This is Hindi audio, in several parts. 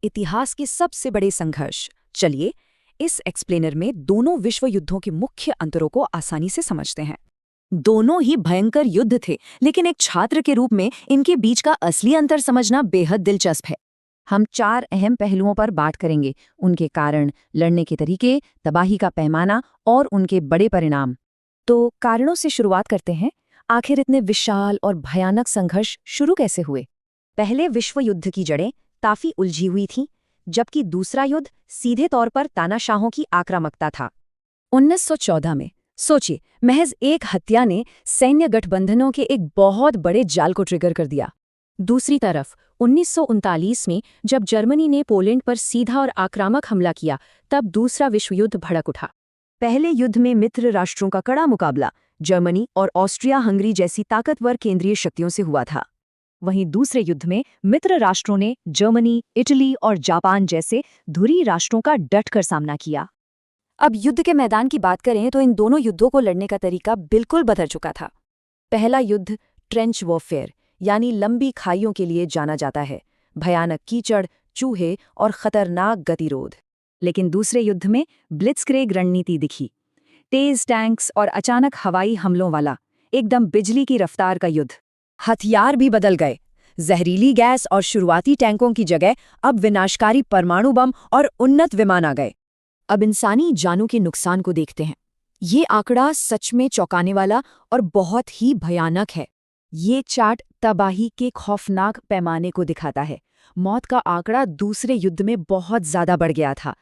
इतिहास के सबसे बड़े संघर्ष। चलिए इस एक्सप्लेनर में दोनों विश्व युद्धों के मुख्य अंतरों को आसानी से समझते हैं। दोनों ही भयंकर युद्ध थे, लेकिन एक छात्र के रूप में इनके बीच का असली अंतर समझना बेहद दिलचस्प है। हम 4 अहम पहलुओं पर बात करेंगे: उनके कारण, लड़ने के तरीके, तबाही का पैमाना और उनके बड़े परिणाम। तो कारणों से शुरुआत करते हैं। आखिर इतने विशाल और भयानक संघर्ष शुरू कैसे हुए? पहले विश्व युद्ध की जड़ें काफी उलझी हुई थीं, जबकि दूसरा युद्ध सीधे तौर पर तानाशाहों की आक्रामकता था। 1914 में सोचिए, महज एक हत्या ने सैन्य गठबंधनों के एक बहुत बड़े जाल को ट्रिगर कर दिया। दूसरी तरफ 1939 में जब जर्मनी ने पोलैंड पर सीधा और आक्रामक हमला किया, तब दूसरा विश्व युद्ध भड़क उठा। पहले युद्ध में मित्र राष्ट्रों का कड़ा मुकाबला जर्मनी और ऑस्ट्रिया हंगरी जैसी ताकतवर केंद्रीय शक्तियों से हुआ था। वहीं दूसरे युद्ध में मित्र राष्ट्रों ने जर्मनी, इटली और जापान जैसे धुरी राष्ट्रों का डटकर सामना किया। अब युद्ध के मैदान की बात करें तो इन दोनों युद्धों को लड़ने का तरीका बिल्कुल बदल चुका था। पहला युद्ध ट्रेंच वॉरफेयर यानी लंबी खाइयों के लिए जाना जाता है। भयानक कीचड़, चूहे और खतरनाक गतिरोध। लेकिन दूसरे युद्ध में ब्लिट्जक्रेग रणनीति दिखी। तेज टैंक्स और अचानक हवाई हमलों वाला एकदम बिजली की रफ्तार का युद्ध। हथियार भी बदल गए। जहरीली गैस और शुरुआती टैंकों की जगह अब विनाशकारी परमाणु बम और उन्नत विमान आ गए। अब इंसानी जानों के नुकसान को देखते हैं। ये आंकड़ा सच में चौंकाने वाला और बहुत ही भयानक है। ये चार्ट तबाही के खौफनाक पैमाने को दिखाता है। मौत का आंकड़ा दूसरे युद्ध में बहुत ज्यादा बढ़ गया था।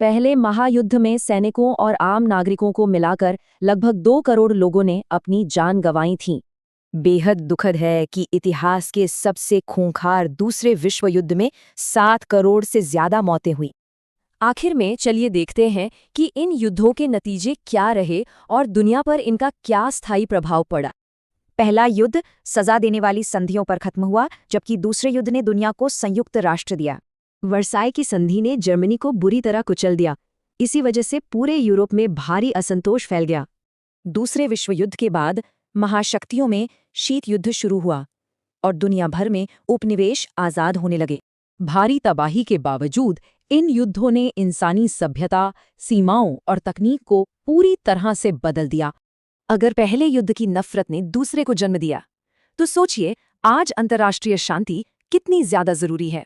पहले महायुद्ध में सैनिकों और आम नागरिकों को मिलाकर लगभग 2 करोड़ लोगों ने अपनी जान गंवाई थी। बेहद दुखद है कि इतिहास के सबसे खूंखार दूसरे विश्व युद्ध में 7 करोड़ से ज्यादा मौतें हुई। आखिर में चलिए देखते हैं कि इन युद्धों के नतीजे क्या रहे और दुनिया पर इनका क्या स्थायी प्रभाव पड़ा। पहला युद्ध सजा देने वाली संधियों पर खत्म हुआ, जबकि दूसरे युद्ध ने दुनिया को संयुक्त राष्ट्र दिया। वर्साई की संधि ने जर्मनी को बुरी तरह कुचल दिया। इसी वजह से पूरे यूरोप में भारी असंतोष फैल गया। दूसरे विश्व युद्ध के बाद महाशक्तियों में शीत युद्ध शुरू हुआ और दुनिया भर में उपनिवेश आजाद होने लगे। भारी तबाही के बावजूद इन युद्धों ने इंसानी सभ्यता, सीमाओं और तकनीक को पूरी तरह से बदल दिया। अगर पहले युद्ध की नफरत ने दूसरे को जन्म दिया, तो सोचिए आज अंतर्राष्ट्रीय शांति कितनी ज्यादा जरूरी है।